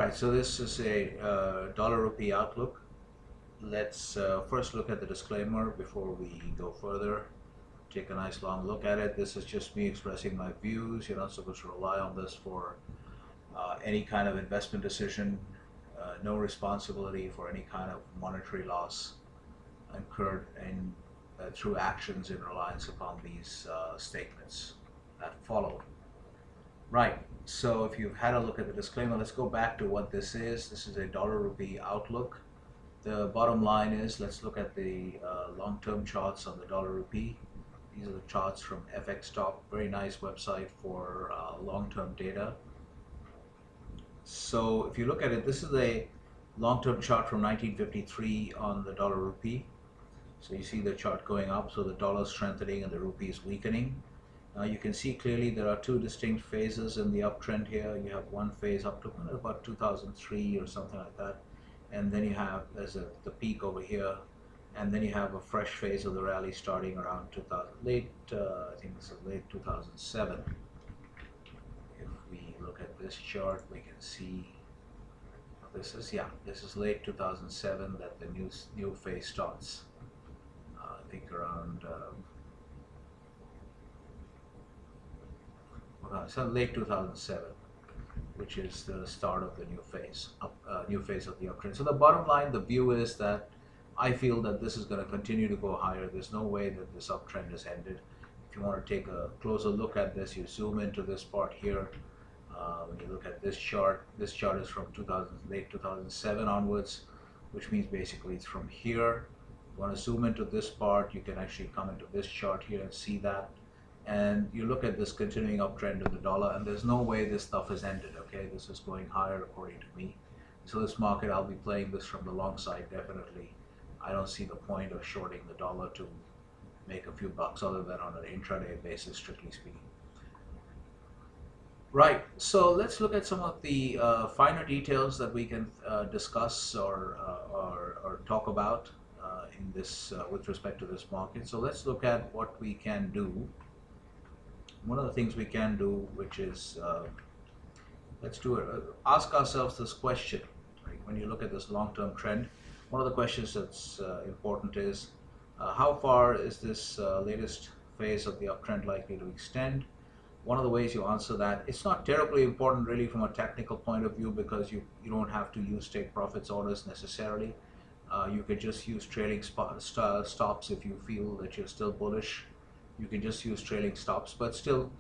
right, so this is a dollar-rupee outlook. Let's first look at the disclaimer before we go further. Take a nice long look at it. This is just me expressing my views. You're not supposed to rely on this for any kind of investment decision. No responsibility for any kind of monetary loss incurred through actions in reliance upon these statements that follow. Right, so if you've had a look at the disclaimer, let's go back to what this is. This is a dollar-rupee outlook. The bottom line is, let's look at the long-term charts on the dollar-rupee. These are the charts from FX Talk, very nice website for long-term data. So if you look at it, this is a long-term chart from 1953 on the dollar-rupee. So you see the chart going up, so the dollar strengthening and the rupee is weakening. Now you can see clearly there are two distinct phases in the uptrend here. You have one phase up to about 2003 or something like that, and then you have the peak over here, and then you have a fresh phase of the rally starting around I think this is late 2007. If we look at this chart, we can see this is late 2007 that the new phase starts. I think around so late 2007, which is the start of the new phase of the uptrend. So the bottom line, the view is that I feel that this is going to continue to go higher. There's no way that this uptrend has ended. If you want to take a closer look at this, you zoom into this part here. When you look at this chart is from late 2007 onwards, which means basically it's from here. If you want to zoom into this part, you can actually come into this chart here and see that. And you look at this continuing uptrend in the dollar, and there's no way this stuff has ended, okay? This is going higher according to me. So this market, I'll be playing this from the long side, definitely. I don't see the point of shorting the dollar to make a few bucks other than on an intraday basis, strictly speaking. Right, so let's look at some of the finer details that we can discuss or talk about in this with respect to this market. So let's look at what we can do. One of the things we can do, which is ask ourselves this question, right? When you look at this long-term trend, one of the questions that's important is how far is this latest phase of the uptrend likely to extend? One of the ways you answer that, it's not terribly important really from a technical point of view, because you don't have to use take profits orders necessarily. You could just use trailing stops if you feel that you're still bullish. You can just use trailing stops, but still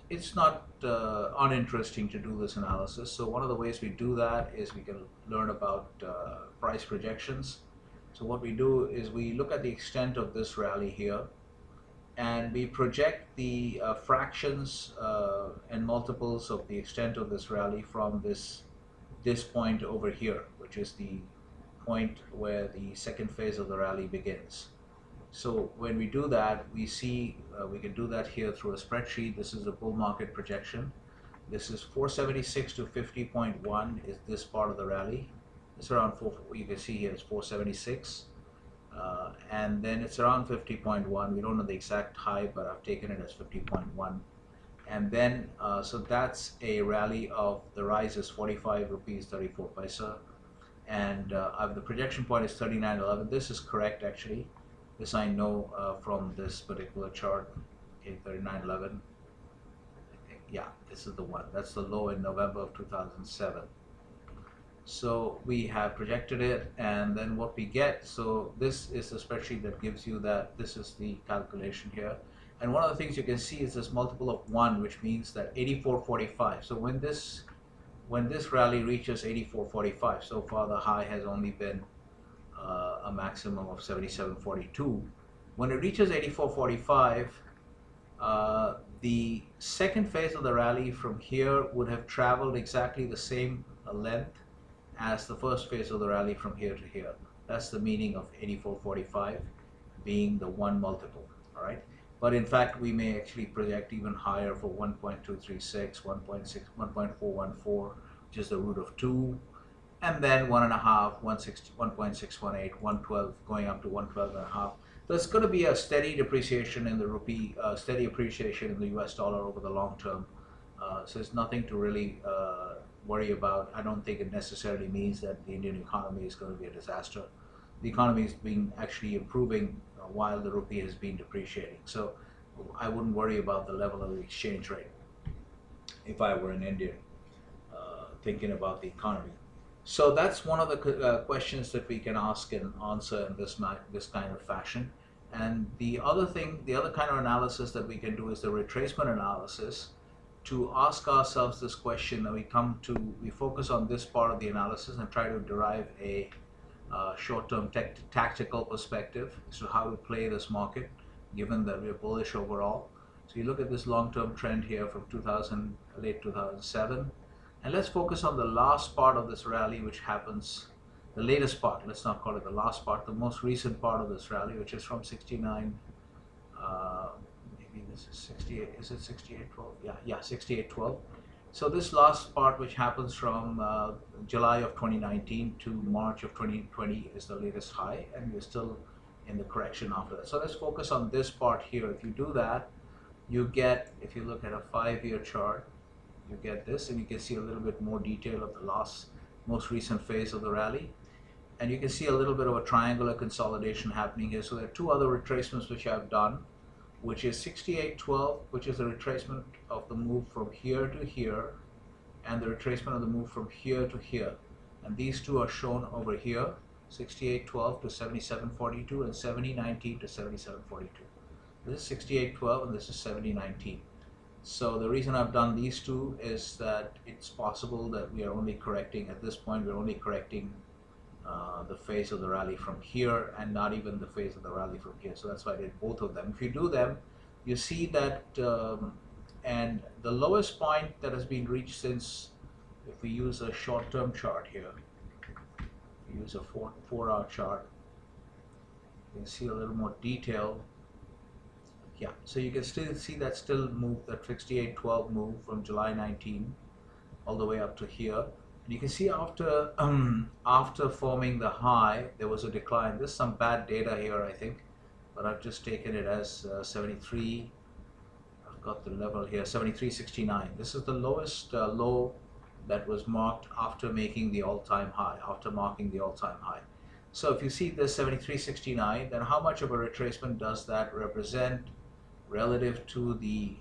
it's not uninteresting to do this analysis. So one of the ways we do that is we can learn about price projections. So what we do is we look at the extent of this rally here, and we project the fractions and multiples of the extent of this rally from this point over here, which is the point where the second phase of the rally begins. So when we do that, we see we can do that here through a spreadsheet. This is the bull market projection. This is 476 to 50.1 is this part of the rally. It's around you can see here it's 476. And then it's around 50.1. We don't know the exact high, but I've taken it as 50.1. And then, so that's a rally of the rise is 45 rupees 34 paisa. And the projection point is 39.11. This is correct, actually. This I know from this particular chart. Okay, 39.11. Yeah, this is the one. That's the low in November of 2007. So we have projected it, and then what we get, so this is the spreadsheet that gives you that. This is the calculation here, and one of the things you can see is this multiple of 1, which means that 84.45. So when this rally reaches 84.45, so far the high has only been a maximum of 77.42. When it reaches 84.45, the second phase of the rally from here would have traveled exactly the same length as the first phase of the rally from here to here. That's the meaning of 84.45 being the 1 multiple, all right? But in fact, we may actually project even higher for 1.236, 1.6, 1.414, which is the root of 2, and then 1.5, 1.618, 112, going up to 112.5. So it's going to be a steady depreciation in the rupee, steady appreciation in the US dollar over the long term. So it's nothing to really worry about. I don't think it necessarily means that the Indian economy is going to be a disaster. The economy is being actually improving while the rupee has been depreciating. So I wouldn't worry about the level of the exchange rate if I were an Indian thinking about the economy. So that's one of the questions that we can ask and answer in this kind of fashion. And the other thing, the other kind of analysis that we can do is the retracement analysis, to ask ourselves this question. And we focus on this part of the analysis and try to derive a short-term tactical perspective as to how to play this market, given that we're bullish overall. So you look at this long-term trend here from late 2007, and let's focus on the last part of this rally, which happens, the latest part. Let's not call it the last part, the most recent part of this rally, which is from 69. Maybe this is 68. Is it 68.12? Yeah, 68.12. So this last part, which happens from July of 2019 to March of 2020, is the latest high, and we're still in the correction after that. So let's focus on this part here. If you do that, you get, if you look at a 5-year chart, you get this, and you can see a little bit more detail of the most recent phase of the rally. And you can see a little bit of a triangular consolidation happening here. So there are two other retracements which I've done, which is 68.12, which is a retracement of the move from here to here, and the retracement of the move from here to here. And these two are shown over here, 68.12 to 77.42 and 70.19 to 77.42. This is 68.12 and this is 70.19. So the reason I've done these two is that it's possible that we are only correcting, at this point, we're only correcting the phase of the rally from here and not even the phase of the rally from here. So that's why I did both of them. If you do them, you see that, and the lowest point that has been reached since, if we use a short-term chart here, we use a 4-hour chart, you can see a little more detail. Yeah, so you can still see that move, that 68.12 move from July 19 all the way up to here. And you can see after forming the high, there was a decline. There's some bad data here, I think, but I've just taken it as 73. I've got the level here, 73.69. This is the lowest low that was marked after making the all-time high, after marking the all-time high. So if you see this 73.69, then how much of a retracement does that represent relative to the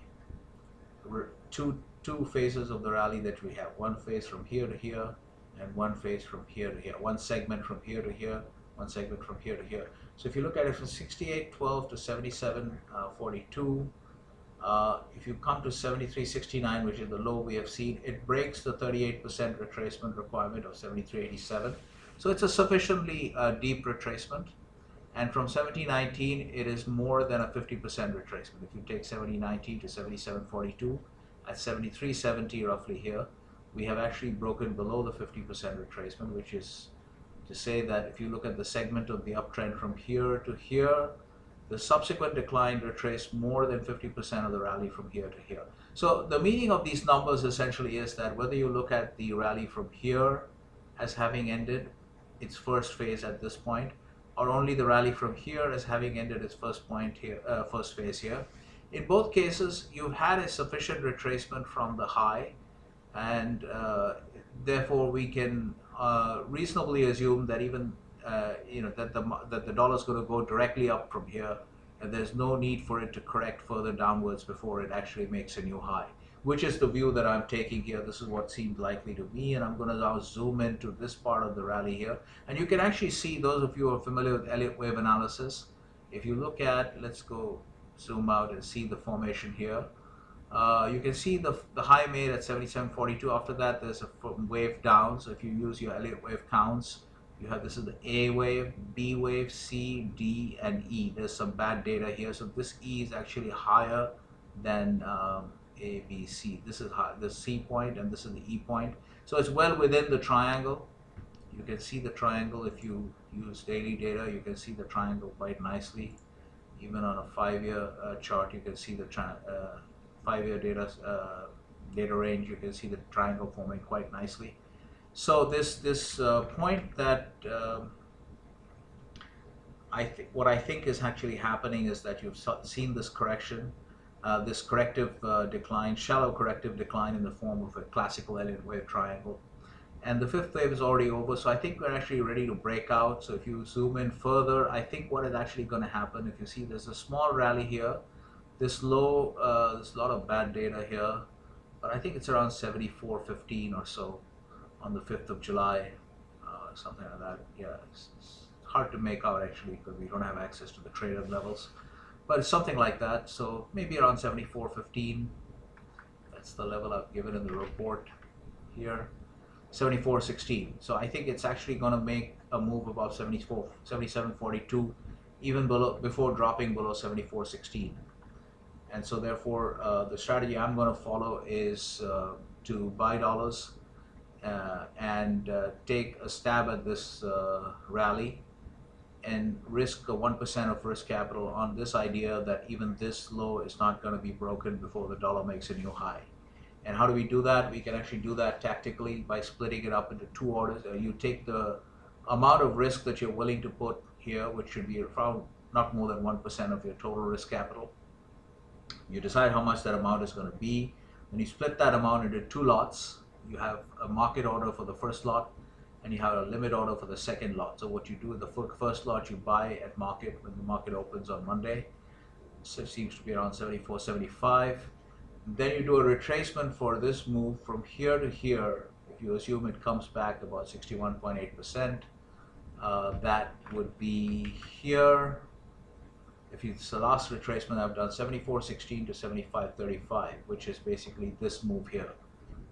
two phases of the rally that we have? One phase from here to here, and one phase from here to here. One segment from here to here, one segment from here to here. So if you look at it from 68.12 to 77.42, if you come to 73.69, which is the low we have seen, it breaks the 38% retracement requirement of 73.87. So it's a sufficiently deep retracement. And from 70.19, it is more than a 50% retracement. If you take 70.19 to 77.42, at 73.70 roughly here, we have actually broken below the 50% retracement, which is to say that if you look at the segment of the uptrend from here to here, the subsequent decline retraced more than 50% of the rally from here to here. So the meaning of these numbers essentially is that whether you look at the rally from here as having ended its first phase at this point, or only the rally from here as having ended its first phase here, in both cases you've had a sufficient retracement from the high, and therefore we can reasonably assume that even that the dollar is going to go directly up from here, and there's no need for it to correct further downwards before it actually makes a new high, which is the view that I'm taking here. This is what seemed likely to me, and I'm going to now zoom into this part of the rally here. And you can actually see, those of you who are familiar with Elliott wave analysis, if you look at, let's go zoom out and see the formation here. You can see the high made at 77.42. After that, there's a wave down. So if you use your Elliott wave counts, you have, this is the A wave, B wave, C, D, and E. There's some bad data here. So this E is actually higher than A, B, C. This is the C point, and this is the E point. So it's well within the triangle. You can see the triangle. If you use daily data, you can see the triangle quite nicely. Even on a 5-year chart, you can see the 5-year data range. You can see the triangle forming quite nicely. So this point that what I think is actually happening is that you've seen this correction. this corrective decline, shallow corrective decline in the form of a classical Elliott wave triangle. And the fifth wave is already over, so I think we're actually ready to break out. So if you zoom in further, I think what is actually going to happen, if you see there's a small rally here, this low, there's a lot of bad data here, but I think it's around 74.15 or so on the 5th of July, something like that. Yeah, it's hard to make out actually because we don't have access to the traded levels, but it's something like that. So maybe around 74.15. That's the level I've given in the report here. 74.16. So I think it's actually going to make a move above 77.42, even below, before dropping below 74.16. And so therefore, the strategy I'm going to follow is to buy dollars and take a stab at this rally and risk 1% of risk capital on this idea that even this low is not going to be broken before the dollar makes a new high. And how do we do that? We can actually do that tactically by splitting it up into two orders. You take the amount of risk that you're willing to put here, which should be around not more than 1% of your total risk capital. You decide how much that amount is going to be. When you split that amount into two lots, you have a market order for the first lot and you have a limit order for the second lot. So what you do with the first lot, you buy at market when the market opens on Monday. So it seems to be around 74.75. Then you do a retracement for this move from here to here. If you assume it comes back about 61.8%, that would be here. If it's the last retracement I've done, 74.16 to 75.35, which is basically this move here.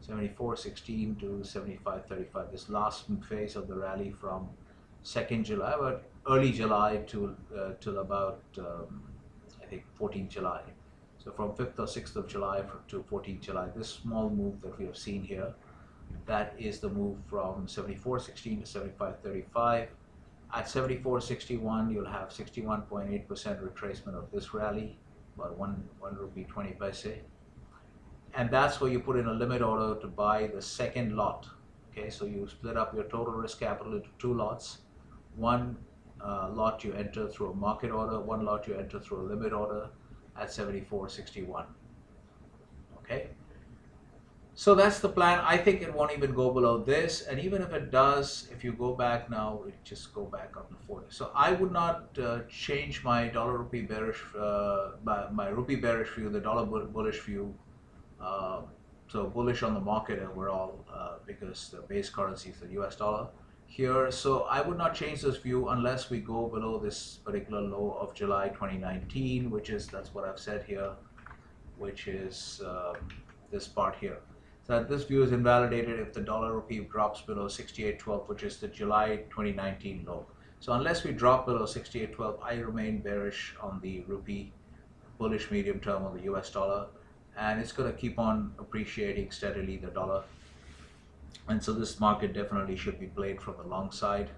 74.16 to 75.35, this last phase of the rally from 2nd July, but early July to till about I think 14th July. So from 5th or 6th of July to 14th July, this small move that we have seen here, that is the move from 74.16 to 75.35. At 74.61, you'll have 61.8% retracement of this rally, about 1 rupee 20 paise. And that's where you put in a limit order to buy the second lot. Okay, so you split up your total risk capital into two lots. One lot you enter through a market order, one lot you enter through a limit order at 74.61. Okay, so that's the plan. I think it won't even go below this, and even if it does, if you go back now, we just go back up to 40. So I would not change my dollar rupee bearish, my rupee bearish view, the dollar bullish view. So bullish on the market overall because the base currency is the US dollar here. So I would not change this view unless we go below this particular low of July 2019, which is, that's what I've said here, which is this part here. So this view is invalidated if the dollar rupee drops below 68.12, which is the July 2019 low. So unless we drop below 68.12, I remain bearish on the rupee, bullish medium term on the US dollar. And it's going to keep on appreciating steadily, the dollar. And so this market definitely should be played from the long side.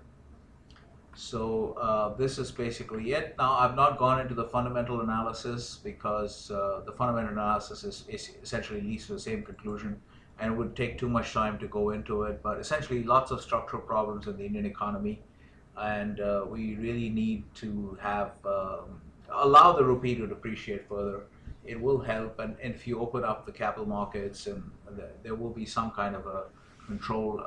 So this is basically it. Now, I've not gone into the fundamental analysis because the fundamental analysis is essentially leads to the same conclusion, and it would take too much time to go into it. But essentially, lots of structural problems in the Indian economy, and we really need to have allow the rupee to depreciate further. It will help, and if you open up the capital markets, and there will be some kind of a controlled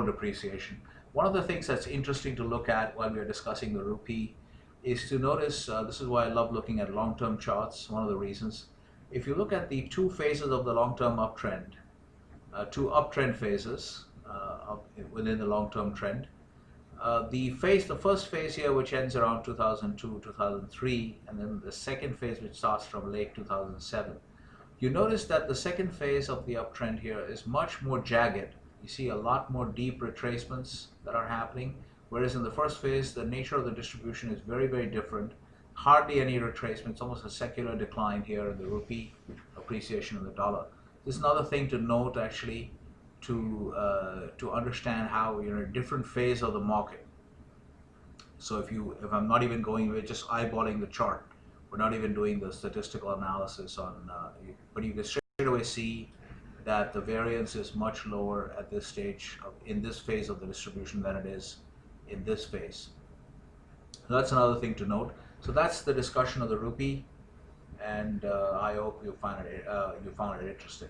depreciation. One of the things that's interesting to look at while we're discussing the rupee is to notice, this is why I love looking at long-term charts, one of the reasons. If you look at the two phases of the long-term uptrend, two uptrend phases within the long-term trend, the first phase here, which ends around 2002, 2003, and then the second phase, which starts from late 2007. You notice that the second phase of the uptrend here is much more jagged. You see a lot more deep retracements that are happening, whereas in the first phase, the nature of the distribution is very, very different. Hardly any retracement. It's almost a secular decline here in the rupee, appreciation of the dollar. This is another thing to note, actually, to understand how you're in a different phase of the market. So if I'm not even going, we're just eyeballing the chart. We're not even doing the statistical analysis on, but you can straight away see that the variance is much lower at this stage in this phase of the distribution than it is in this phase. So that's another thing to note. So that's the discussion of the rupee. and I hope you found it interesting.